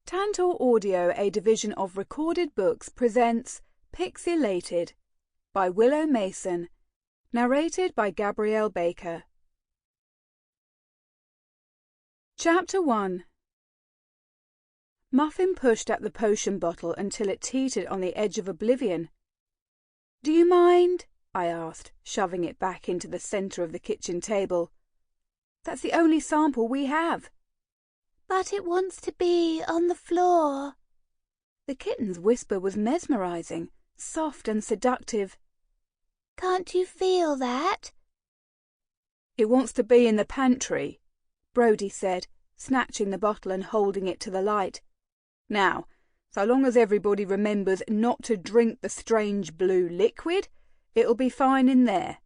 Tantor Audio, a division of Recorded Books, presents Pixie-lated by Willow Mason, narrated by Gabrielle Baker. Chapter 1. Muffin pushed at the potion bottle until it teetered on the edge of oblivion. "Do you mind?" I asked, shoving it back into the centre of the kitchen table. "That's the only sample we have." "But it wants to be on the floor." The kitten's whisper was mesmerising, soft and seductive. "Can't you feel that?" "It wants to be in the pantry," Brodie said, snatching the bottle and holding it to the light. "Now, so long as everybody remembers not to drink the strange blue liquid, it'll be fine in there."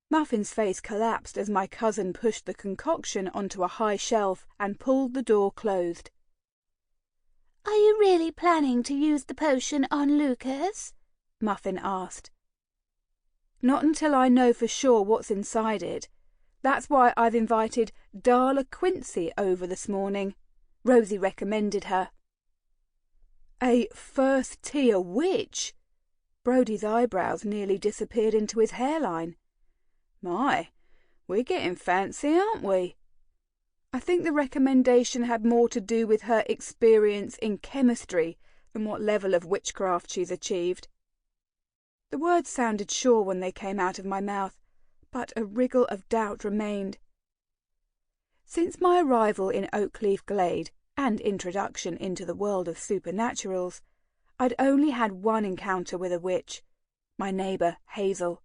Muffin's face collapsed as my cousin pushed the concoction onto a high shelf and pulled the door closed. "Are you really planning to use the potion on Lucas?" Muffin asked. "Not until I know for sure what's inside it. That's why I've invited Darla Quincy over this morning," Rosie recommended her. "A first-tier witch?" Brodie's eyebrows nearly disappeared into his hairline. "My, we're getting fancy, aren't we?" I think the recommendation had more to do with her experience in chemistry than what level of witchcraft she's achieved. The words sounded sure when they came out of my mouth, but a wriggle of doubt remained. Since my arrival in Oakleaf Glade and introduction into the world of supernaturals, I'd only had one encounter with a witch, my neighbour Hazel.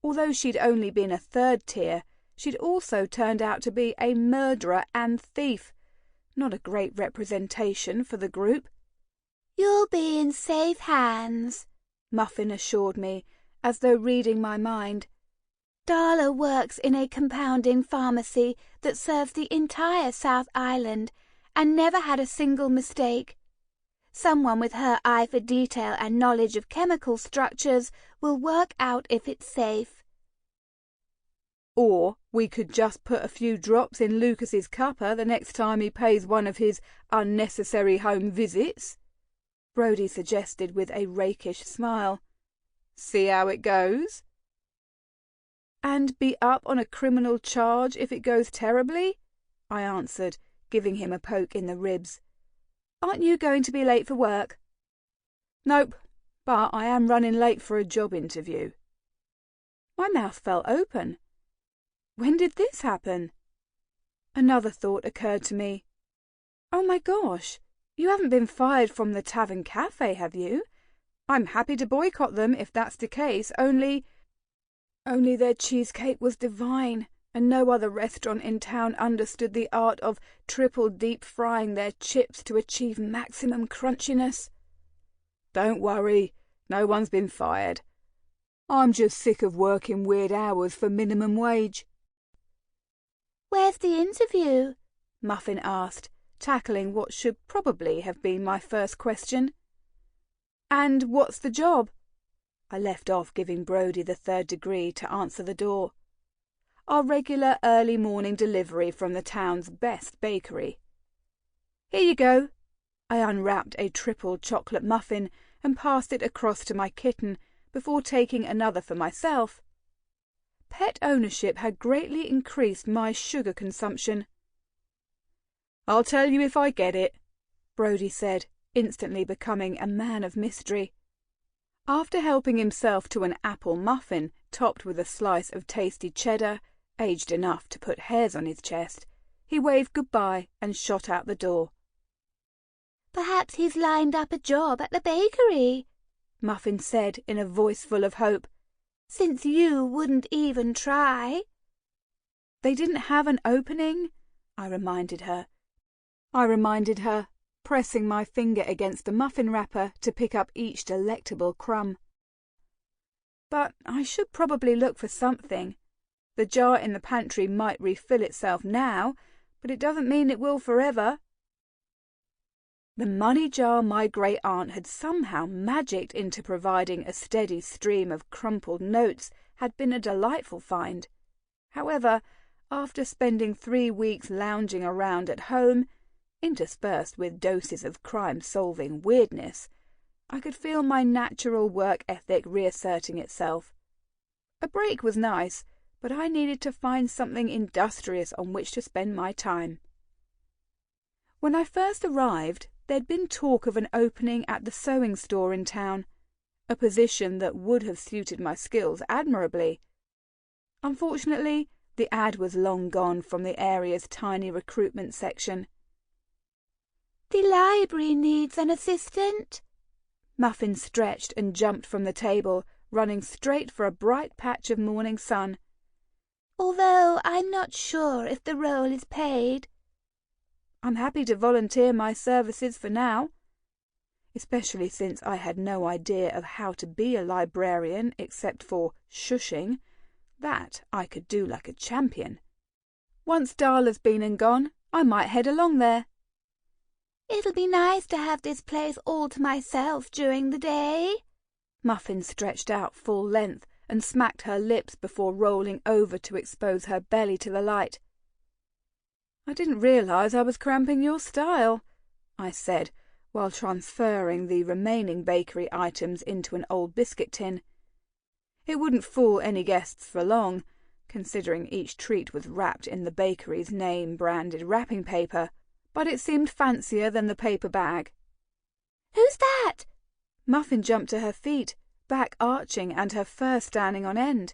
Although she'd only been a third tier, she'd also turned out to be a murderer and thief. Not a great representation for the group. "You'll be in safe hands," Muffin assured me, as though reading my mind. "Darla works in a compounding pharmacy that serves the entire South Island and never had a single mistake. Someone with her eye for detail and knowledge of chemical structures will work out if it's safe." "Or we could just put a few drops in Lucas's cuppa the next time he pays one of his unnecessary home visits," Brodie suggested with a rakish smile. "See how it goes?" "And be up on a criminal charge if it goes terribly?" I answered, giving him a poke in the ribs. "Aren't you going to be late for work?" "Nope, but I am running late for a job interview." My mouth fell open. When did this happen? Another thought occurred to me. "Oh my gosh, you haven't been fired from the Tavern Cafe, have you? I'm happy to boycott them if that's the case, only their cheesecake was divine, and no other restaurant in town understood the art of triple deep frying their chips to achieve maximum crunchiness." "Don't worry, no one's been fired. I'm just sick of working weird hours for minimum wage." "Where's the interview?" Muffin asked, tackling what should probably have been my first question. "And what's the job?" I left off giving Brodie the third degree to answer the door. "Our regular early morning delivery from the town's best bakery." "Here you go." I unwrapped a triple chocolate muffin and passed it across to my kitten before taking another for myself. Pet ownership had greatly increased my sugar consumption. "I'll tell you if I get it," Brodie said, instantly becoming a man of mystery. After helping himself to an apple muffin topped with a slice of tasty cheddar, aged enough to put hairs on his chest, he waved goodbye and shot out the door. "Perhaps he's lined up a job at the bakery," Muffin said in a voice full of hope, "since you wouldn't even try." "They didn't have an opening," I reminded her, pressing my finger against the muffin wrapper to pick up each delectable crumb. "But I should probably look for something. The jar in the pantry might refill itself now, but it doesn't mean it will forever." The money jar my great-aunt had somehow magicked into providing a steady stream of crumpled notes had been a delightful find. However, after spending 3 weeks lounging around at home, interspersed with doses of crime-solving weirdness. I could feel my natural work ethic reasserting itself. A break was nice, but I needed to find something industrious on which to spend my time. When I first arrived, there'd been talk of an opening at the sewing store in town, a position that would have suited my skills admirably. Unfortunately, the ad was long gone from the area's tiny recruitment section. "The library needs an assistant." Muffin stretched and jumped from the table, running straight for a bright patch of morning sun. "Although I'm not sure if the role is paid." "I'm happy to volunteer my services for now," especially since I had no idea of how to be a librarian except for shushing. That I could do like a champion. Once Darla's been and gone, I might head along there. "It'll be nice to have this place all to myself during the day." Muffin stretched out full length and smacked her lips before rolling over to expose her belly to the light. "I didn't realise I was cramping your style," I said, while transferring the remaining bakery items into an old biscuit tin. It wouldn't fool any guests for long, considering each treat was wrapped in the bakery's name-branded wrapping paper, but it seemed fancier than the paper bag. "Who's that?" Muffin jumped to her feet, back arching and her fur standing on end.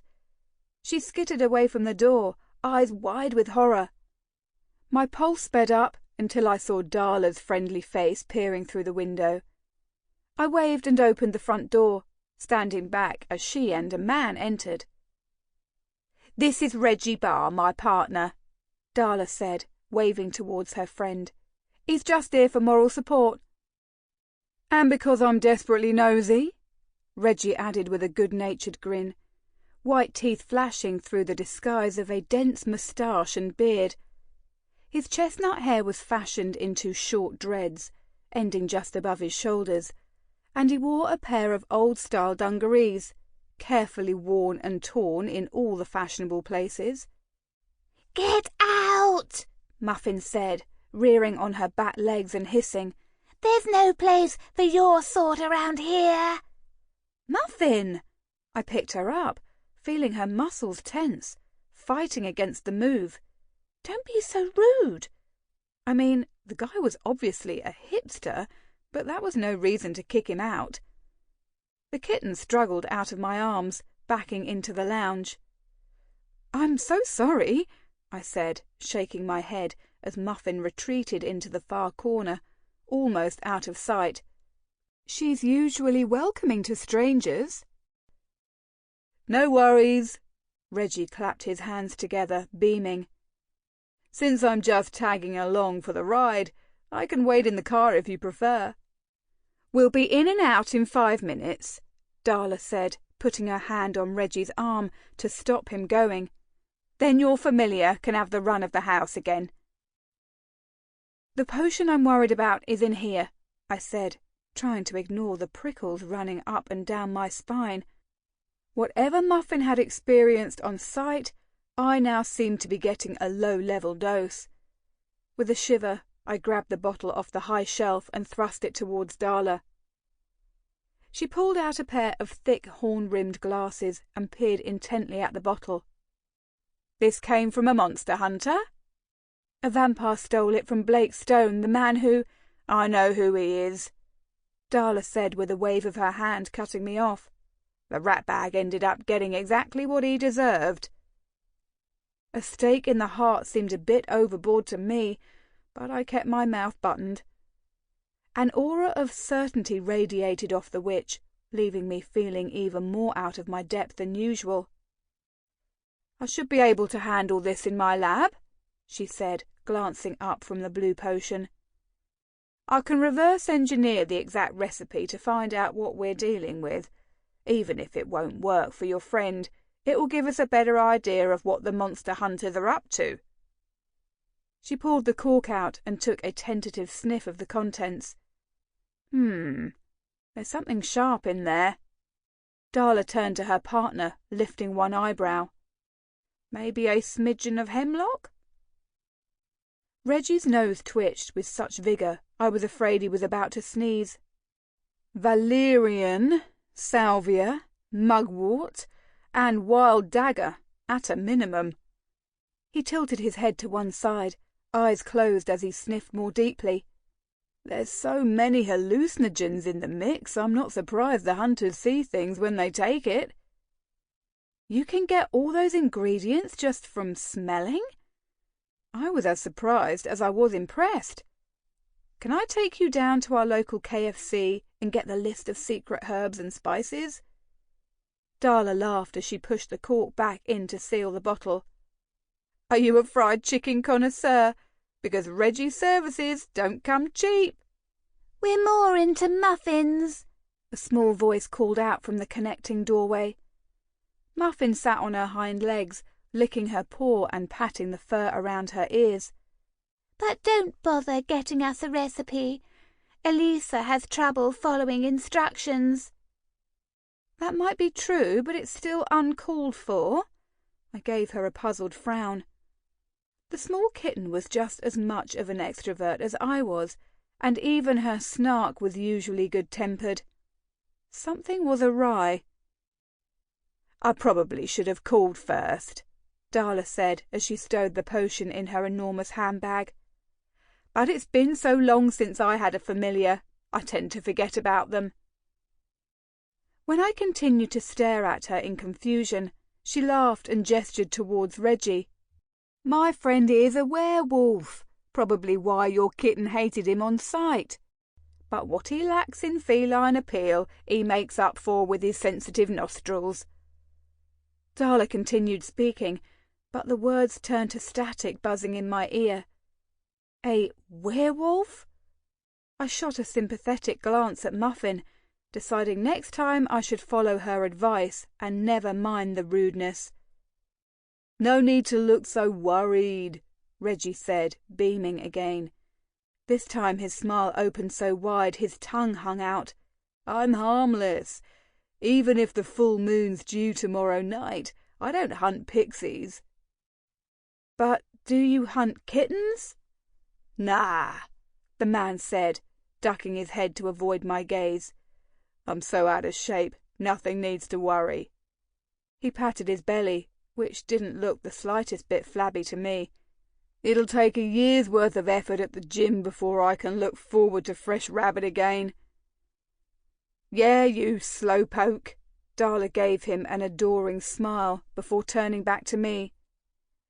She skittered away from the door, eyes wide with horror. My pulse sped up until I saw Darla's friendly face peering through the window. I waved and opened the front door, standing back as she and a man entered. "This is Reggie Barr, my partner," Darla said, waving towards her friend. "He's just here for moral support." "And because I'm desperately nosy," Reggie added with a good-natured grin, white teeth flashing through the disguise of a dense moustache and beard. His chestnut hair was fashioned into short dreads, ending just above his shoulders, and he wore a pair of old-style dungarees, carefully worn and torn in all the fashionable places. "Get out!" Muffin said, rearing on her bat legs and hissing. "There's no place for your sort around here." "Muffin!" I picked her up, feeling her muscles tense, fighting against the move. "Don't be so rude." I mean, the guy was obviously a hipster, but that was no reason to kick him out. The kitten struggled out of my arms, backing into the lounge. "I'm so sorry," I said, shaking my head as Muffin retreated into the far corner, almost out of sight. "She's usually welcoming to strangers." "No worries," Reggie clapped his hands together, beaming. "Since I'm just tagging along for the ride, I can wait in the car if you prefer." "We'll be in and out in 5 minutes," Darla said, putting her hand on Reggie's arm to stop him going. "Then your familiar can have the run of the house again." "The potion I'm worried about is in here," I said, trying to ignore the prickles running up and down my spine. Whatever Muffin had experienced on sight, I now seemed to be getting a low-level dose. With a shiver, I grabbed the bottle off the high shelf and thrust it towards Darla. She pulled out a pair of thick horn-rimmed glasses and peered intently at the bottle. "This came from a monster hunter?" "A vampire stole it from Blake Stone, the man who—" "I know who he is," Darla said with a wave of her hand, cutting me off. "The ratbag ended up getting exactly what he deserved." A stake in the heart seemed a bit overboard to me, but I kept my mouth buttoned. An aura of certainty radiated off the witch, leaving me feeling even more out of my depth than usual. "I should be able to handle this in my lab," she said, glancing up from the blue potion. "I can reverse engineer the exact recipe to find out what we're dealing with. Even if it won't work for your friend, it will give us a better idea of what the monster hunters are up to." She pulled the cork out and took a tentative sniff of the contents. There's something sharp in there." Darla turned to her partner, lifting one eyebrow. "Maybe a smidgen of hemlock?" Reggie's nose twitched with such vigour I was afraid he was about to sneeze. Valerian, salvia, mugwort, and wild dagger, at a minimum. He tilted his head to one side, eyes closed as he sniffed more deeply. There's so many hallucinogens in the mix, I'm not surprised the hunters see things when they take it. You can get all those ingredients just from smelling? I was as surprised as I was impressed. Can I take you down to our local KFC and get the list of secret herbs and spices? Darla laughed as she pushed the cork back in to seal the bottle. Are you a fried chicken connoisseur? Because Reggie's services don't come cheap. We're more into muffins, a small voice called out from the connecting doorway. Muffin sat on her hind legs, licking her paw and patting the fur around her ears. But don't bother getting us a recipe. Elisa has trouble following instructions. That might be true, but it's still uncalled for. I gave her a puzzled frown. The small kitten was just as much of an extrovert as I was, and even her snark was usually good-tempered. Something was awry. I probably should have called first, Darla said as she stowed the potion in her enormous handbag. But it's been so long since I had a familiar, I tend to forget about them. When I continued to stare at her in confusion, she laughed and gestured towards Reggie. My friend is a werewolf, probably why your kitten hated him on sight. But what he lacks in feline appeal, he makes up for with his sensitive nostrils. Darla continued speaking, but the words turned to static buzzing in my ear. A werewolf? I shot a sympathetic glance at Muffin, deciding next time I should follow her advice and never mind the rudeness. No need to look so worried, Reggie said, beaming again. This time his smile opened so wide his tongue hung out. I'm harmless. Even if the full moon's due tomorrow night, I don't hunt pixies. But do you hunt kittens? Nah, the man said, ducking his head to avoid my gaze. I'm so out of shape, nothing needs to worry. He patted his belly, which didn't look the slightest bit flabby to me. It'll take a year's worth of effort at the gym before I can look forward to fresh rabbit again. Yeah, you slowpoke. Darla gave him an adoring smile before turning back to me.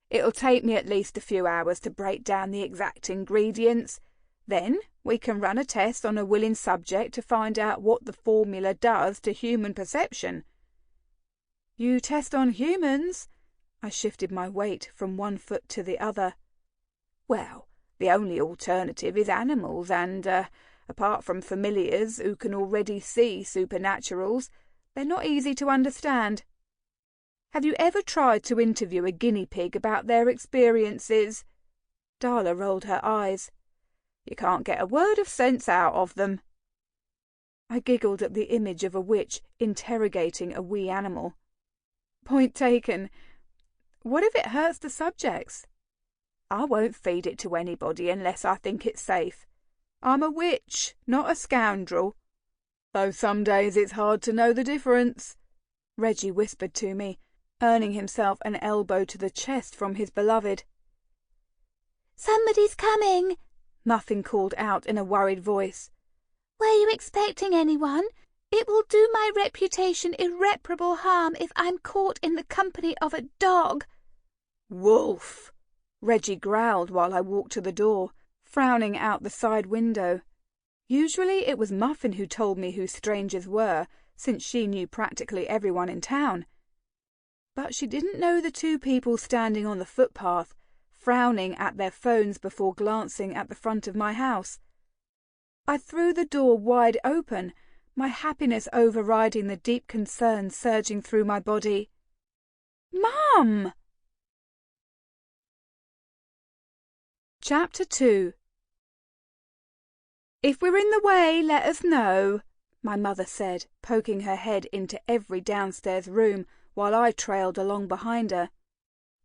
It'll take me at least a few hours to break down the exact ingredients. Then we can run a test on a willing subject to find out what the formula does to human perception. You test on humans? I shifted my weight from one foot to the other. Well, the only alternative is animals, and, apart from familiars who can already see supernaturals, they're not easy to understand. Have you ever tried to interview a guinea pig about their experiences? Darla rolled her eyes. You can't get a word of sense out of them. I giggled at the image of a witch interrogating a wee animal. Point taken. What if it hurts the subjects? I won't feed it to anybody unless I think it's safe. I'm a witch, not a scoundrel. Though some days it's hard to know the difference, Reggie whispered to me, earning himself an elbow to the chest from his beloved. Somebody's coming, Muffin called out in a worried voice. Were you expecting anyone? It will do my reputation irreparable harm if I'm caught in the company of a dog. Wolf, Reggie growled while I walked to the door, frowning out the side window. Usually it was Muffin who told me who strangers were, since she knew practically everyone in town. But she didn't know the two people standing on the footpath, frowning at their phones before glancing at the front of my house. I threw the door wide open, my happiness overriding the deep concern surging through my body. Mum! Chapter 2. If we're in the way, let us know, my mother said, poking her head into every downstairs room while I trailed along behind her.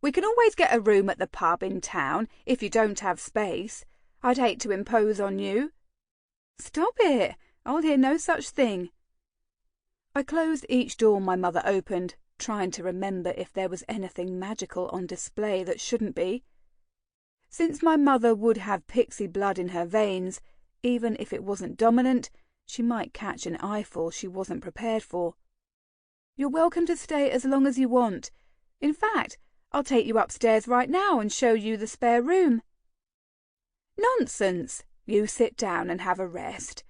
We can always get a room at the pub in town if you don't have space. I'd hate to impose on you." "Stop it! I'll hear no such thing." I closed each door my mother opened, trying to remember if there was anything magical on display that shouldn't be. Since my mother would have pixie blood in her veins, even if it wasn't dominant, she might catch an eyeful she wasn't prepared for. "You're welcome to stay as long as you want. In fact, I'll take you upstairs right now and show you the spare room." "Nonsense! You sit down and have a rest.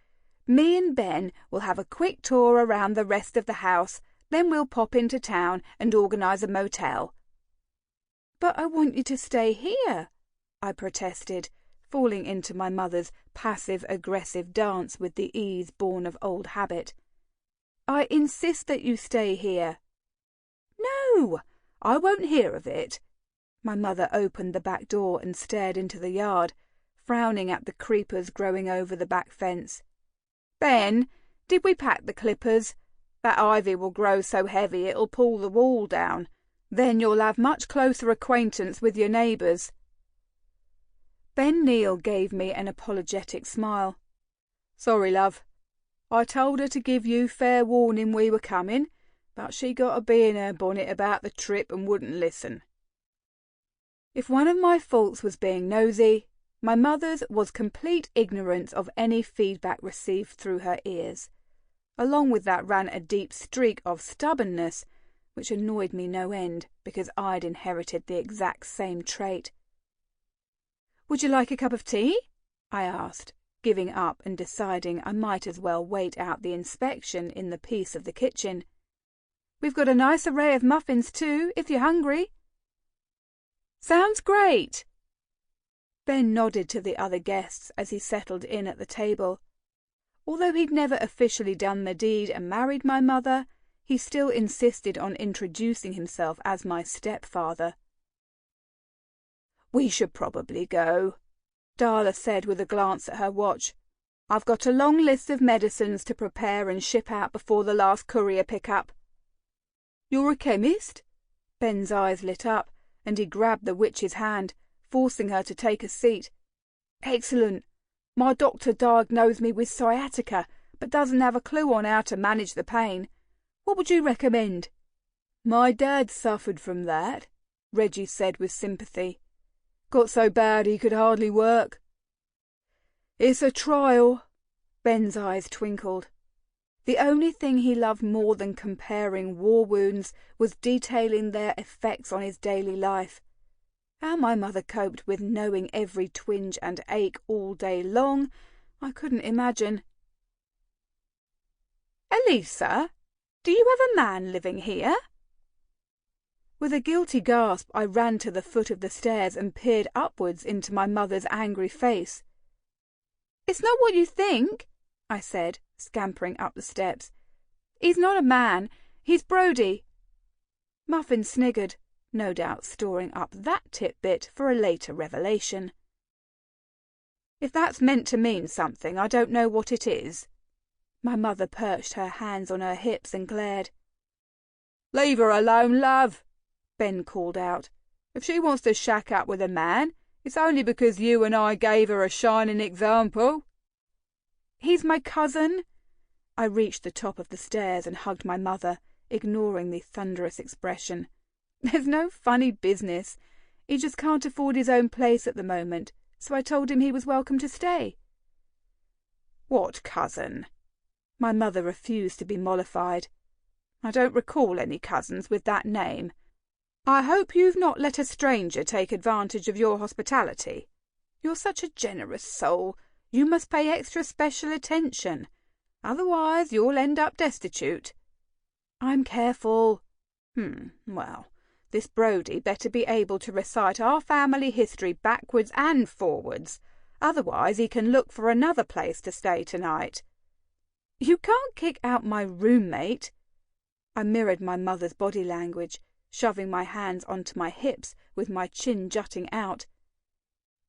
Me and Ben will have a quick tour around the rest of the house, then we'll pop into town and organise a motel." "But I want you to stay here," I protested, falling into my mother's passive-aggressive dance with the ease born of old habit. "I insist that you stay here." "No, I won't hear of it." My mother opened the back door and stared into the yard, frowning at the creepers growing over the back fence. "Ben, did we pack the clippers? That ivy will grow so heavy it'll pull the wall down. Then you'll have much closer acquaintance with your neighbours." Ben Neal gave me an apologetic smile. "Sorry, love. I told her to give you fair warning we were coming, but she got a bee in her bonnet about the trip and wouldn't listen." If one of my faults was being nosy, my mother's was complete ignorance of any feedback received through her ears. Along with that ran a deep streak of stubbornness, which annoyed me no end, because I'd inherited the exact same trait. "Would you like a cup of tea?" I asked, giving up and deciding I might as well wait out the inspection in the peace of the kitchen. "We've got a nice array of muffins too, if you're hungry." "Sounds great." Ben nodded to the other guests as he settled in at the table. Although he'd never officially done the deed and married my mother, he still insisted on introducing himself as my stepfather. "We should probably go," Darla said with a glance at her watch. "I've got a long list of medicines to prepare and ship out before the last courier pickup." "You're a chemist?" Ben's eyes lit up, and he grabbed the witch's hand, forcing her to take a seat. "Excellent. My doctor diagnosed me with sciatica, but doesn't have a clue on how to manage the pain. What would you recommend?" "My dad suffered from that," Reggie said with sympathy. "Got so bad he could hardly work." "It's a trial." Ben's eyes twinkled. The only thing he loved more than comparing war wounds was detailing their effects on his daily life. How my mother coped with knowing every twinge and ache all day long, I couldn't imagine. "Elisa, do you have a man living here?" With a guilty gasp, I ran to the foot of the stairs and peered upwards into my mother's angry face. "It's not what you think," I said, scampering up the steps. "He's not a man. He's Brodie." Muffin sniggered, no doubt storing up that tidbit for a later revelation. "If that's meant to mean something, I don't know what it is." My mother perched her hands on her hips and glared. "Leave her alone, love," Ben called out. "If she wants to shack up with a man, it's only because you and I gave her a shining example." "He's my cousin." I reached the top of the stairs and hugged my mother, ignoring the thunderous expression. "There's no funny business. He just can't afford his own place at the moment, so I told him he was welcome to stay." "What cousin?" My mother refused to be mollified. "I don't recall any cousins with that name. I hope you've not let a stranger take advantage of your hospitality. You're such a generous soul. You must pay extra special attention. Otherwise you'll end up destitute." "I'm careful." Well, this Brodie better be able to recite our family history backwards and forwards. Otherwise he can look for another place to stay tonight." "You can't kick out my roommate." I mirrored my mother's body language, shoving my hands onto my hips with my chin jutting out.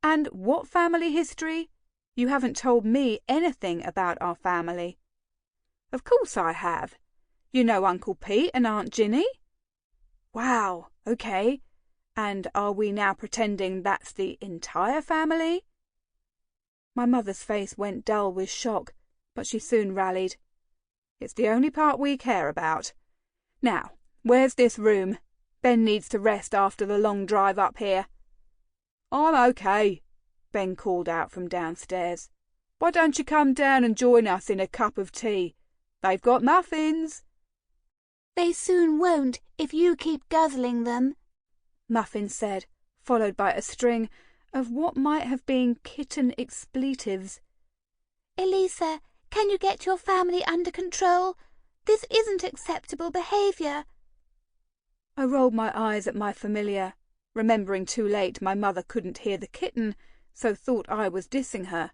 "And what family history? You haven't told me anything about our family." "Of course I have. You know Uncle Pete and Aunt Ginny?" "Wow, okay. And are we now pretending that's the entire family? My mother's face went dull with shock, but she soon rallied. It's the only part we care about. Now, where's this room? Ben needs to rest after the long drive up here. I'm okay, Ben called out from downstairs. Why don't you come down and join us in a cup of tea? They've got muffins. They soon won't if you keep guzzling them, Muffin said, followed by a string of what might have been kitten expletives. Elisa, can you get your family under control? This isn't acceptable behaviour. I rolled my eyes at my familiar, remembering too late my mother couldn't hear the kitten, so thought I was dissing her.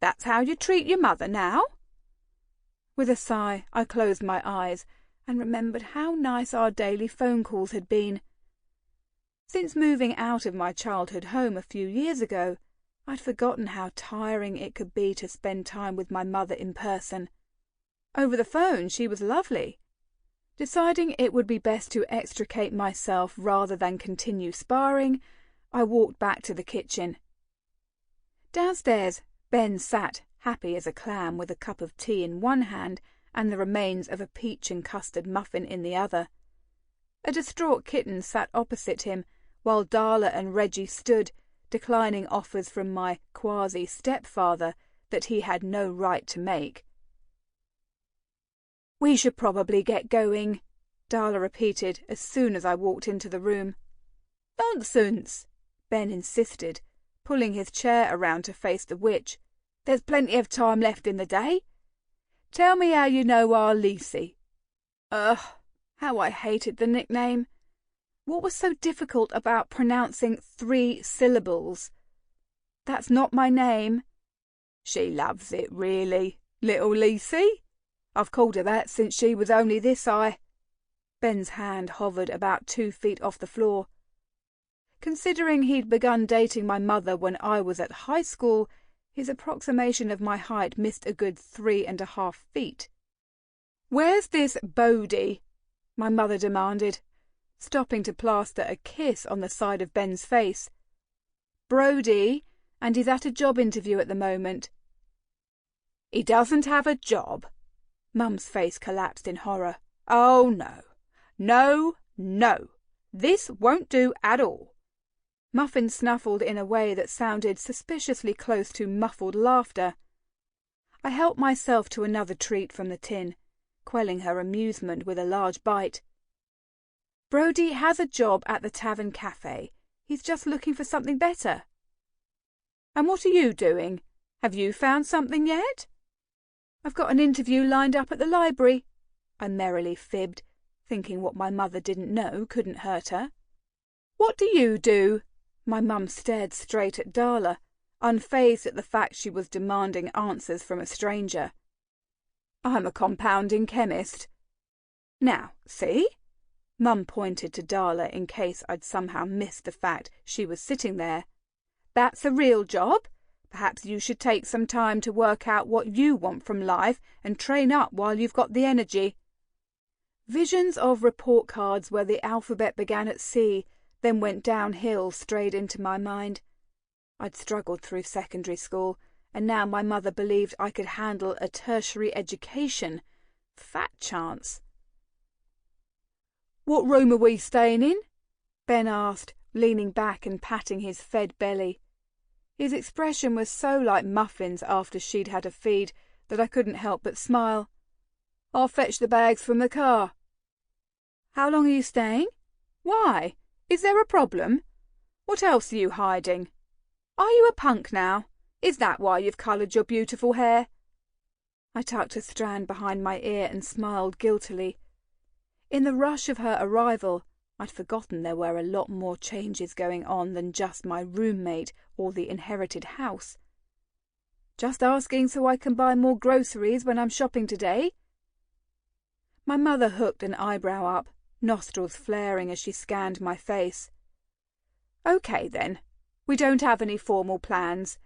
That's how you treat your mother now? With a sigh, I closed my eyes and remembered how nice our daily phone calls had been. Since moving out of my childhood home a few years ago, I'd forgotten how tiring it could be to spend time with my mother in person. Over the phone, she was lovely. Deciding it would be best to extricate myself rather than continue sparring, I walked back to the kitchen. Downstairs, Ben sat, happy as a clam, with a cup of tea in one hand and the remains of a peach and custard muffin in the other. A distraught kitten sat opposite him, while Darla and Reggie stood, declining offers from my quasi-stepfather that he had no right to make. We should probably get going, Darla repeated as soon as I walked into the room. Nonsense, Ben insisted, pulling his chair around to face the witch. There's plenty of time left in the day. Tell me how you know our Lisey. Ugh, how I hated the nickname. What was so difficult about pronouncing 3 syllables? That's not my name. She loves it, really, little Lisey. I've called her that since she was only this high. Ben's hand hovered about 2 feet off the floor. Considering he'd begun dating my mother when I was at high school, his approximation of my height missed a good 3.5 feet. Where's this Bodie? My mother demanded, stopping to plaster a kiss on the side of Ben's face. Brodie, and he's at a job interview at the moment. He doesn't have a job. Mum's face collapsed in horror. Oh, no. No, no. This won't do at all. Muffin snuffled in a way that sounded suspiciously close to muffled laughter. I helped myself to another treat from the tin, quelling her amusement with a large bite. Brodie has a job at the Tavern Cafe. He's just looking for something better. And what are you doing? Have you found something yet? I've got an interview lined up at the library, I merrily fibbed, thinking what my mother didn't know couldn't hurt her. What do you do? My mum stared straight at Darla, unfazed at the fact she was demanding answers from a stranger. I'm a compounding chemist. Now, see? Mum pointed to Darla in case I'd somehow missed the fact she was sitting there. That's a real job. Perhaps you should take some time to work out what you want from life and train up while you've got the energy. Visions of report cards where the alphabet began at C, then went downhill, strayed into my mind. I'd struggled through secondary school, and now my mother believed I could handle a tertiary education. Fat chance. What room are we staying in? Ben asked, leaning back and patting his fed belly. His expression was so like Muffin's after she'd had a feed that I couldn't help but smile. I'll fetch the bags from the car. How long are you staying? Why? Is there a problem? What else are you hiding? Are you a punk now? Is that why you've coloured your beautiful hair? I tucked a strand behind my ear and smiled guiltily. In the rush of her arrival, I'd forgotten there were a lot more changes going on than just my roommate or the inherited house. Just asking so I can buy more groceries when I'm shopping today? My mother hooked an eyebrow up, nostrils flaring as she scanned my face. OK, then. We don't have any formal plans.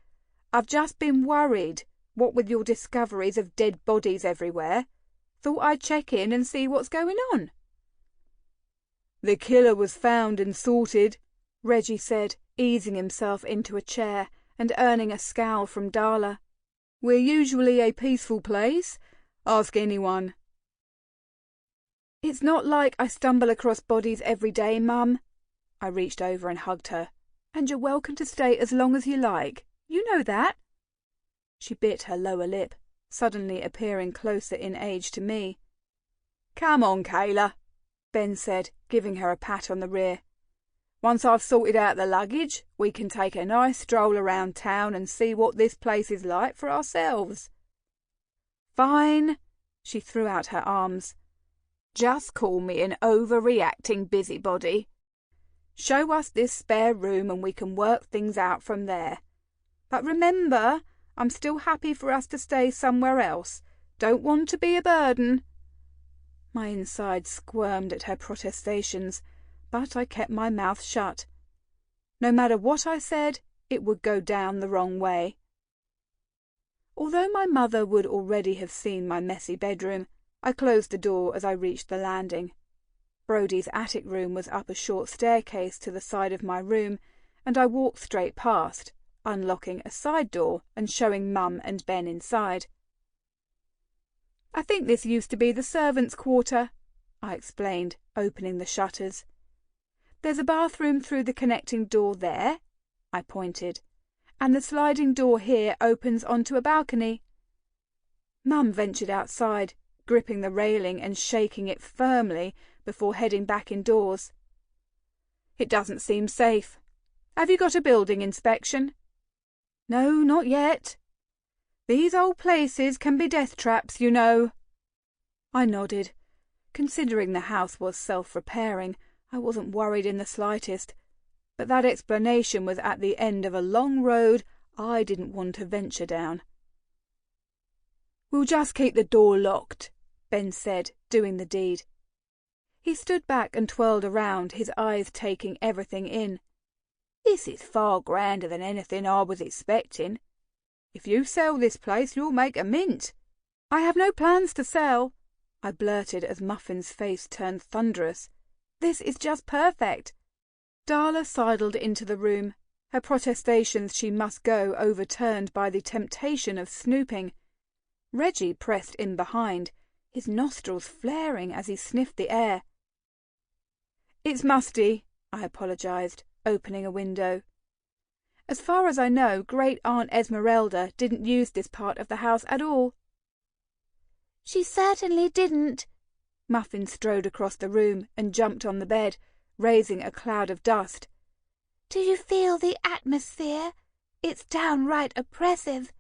I've just been worried, what with your discoveries of dead bodies everywhere. Thought I'd check in and see what's going on. "The killer was found and sorted," Reggie said, easing himself into a chair and earning a scowl from Darla. "We're usually a peaceful place. Ask anyone." "It's not like I stumble across bodies every day, Mum." I reached over and hugged her. "And you're welcome to stay as long as you like. You know that." She bit her lower lip, suddenly appearing closer in age to me. "Come on, Kayla," Ben said, giving her a pat on the rear. "Once I've sorted out the luggage, we can take a nice stroll around town and see what this place is like for ourselves." "Fine," she threw out her arms. "Just call me an overreacting busybody. Show us this spare room and we can work things out from there. But remember, I'm still happy for us to stay somewhere else. Don't want to be a burden." My inside squirmed at her protestations, but I kept my mouth shut. No matter what I said, it would go down the wrong way. Although my mother would already have seen my messy bedroom, I closed the door as I reached the landing. Brodie's attic room was up a short staircase to the side of my room, and I walked straight past, unlocking a side door and showing Mum and Ben inside. "I think this used to be the servants' quarter," I explained, opening the shutters. "There's a bathroom through the connecting door there," I pointed, "and the sliding door here opens onto a balcony." Mum ventured outside, gripping the railing and shaking it firmly before heading back indoors. "It doesn't seem safe. Have you got a building inspection?" "No, not yet." "These old places can be death traps, you know." I nodded. Considering the house was self-repairing, I wasn't worried in the slightest, but that explanation was at the end of a long road I didn't want to venture down. "We'll just keep the door locked," Ben said, doing the deed. He stood back and twirled around, his eyes taking everything in. "This is far grander than anything I was expecting. If you sell this place, you'll make a mint." "I have no plans to sell," I blurted as Muffin's face turned thunderous. "This is just perfect." Darla sidled into the room, her protestations she must go overturned by the temptation of snooping. Reggie pressed in behind, his nostrils flaring as he sniffed the air. "It's musty," I apologized, opening a window. "As far as I know, Great Aunt Esmeralda didn't use this part of the house at all." "She certainly didn't." Muffin strode across the room and jumped on the bed, raising a cloud of dust. "Do you feel the atmosphere? It's downright oppressive."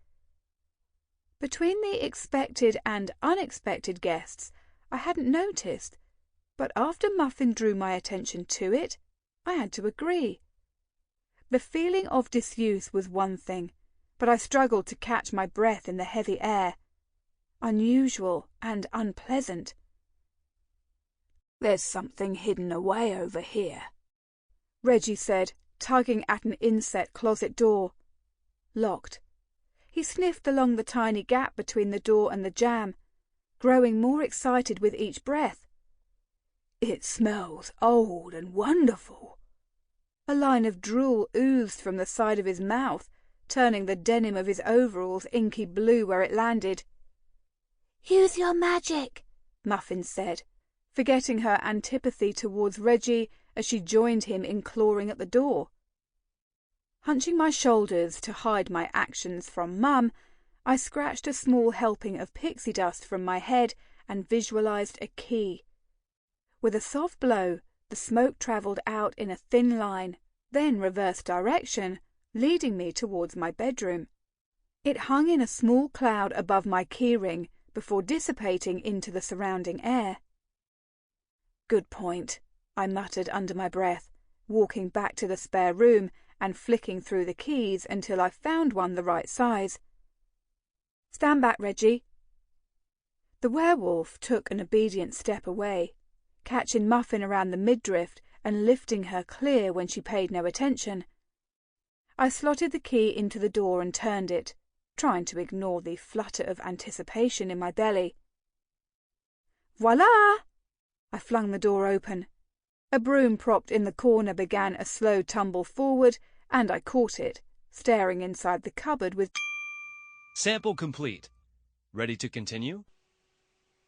Between the expected and unexpected guests, I hadn't noticed, but after Muffin drew my attention to it, I had to agree. The feeling of disuse was one thing, but I struggled to catch my breath in the heavy air. Unusual and unpleasant. "There's something hidden away over here," Reggie said, tugging at an inset closet door. Locked. He sniffed along the tiny gap between the door and the jamb, growing more excited with each breath. "It smells old and wonderful." A line of drool oozed from the side of his mouth, turning the denim of his overalls inky blue where it landed. "Use your magic," Muffin said, forgetting her antipathy towards Reggie as she joined him in clawing at the door. Hunching my shoulders to hide my actions from Mum, I scratched a small helping of pixie dust from my head and visualized a key. With a soft blow, the smoke travelled out in a thin line, then reversed direction, leading me towards my bedroom. It hung in a small cloud above my keyring before dissipating into the surrounding air. "Good point," I muttered under my breath, walking back to the spare room and flicking through the keys until I found one the right size. "Stand back, Reggie." The werewolf took an obedient step away, catching Muffin around the midriff and lifting her clear when she paid no attention. I slotted the key into the door and turned it, trying to ignore the flutter of anticipation in my belly. "Voila!" I flung the door open. A broom propped in the corner began a slow tumble forward, and I caught it, staring inside the cupboard with... Sample complete. Ready to continue?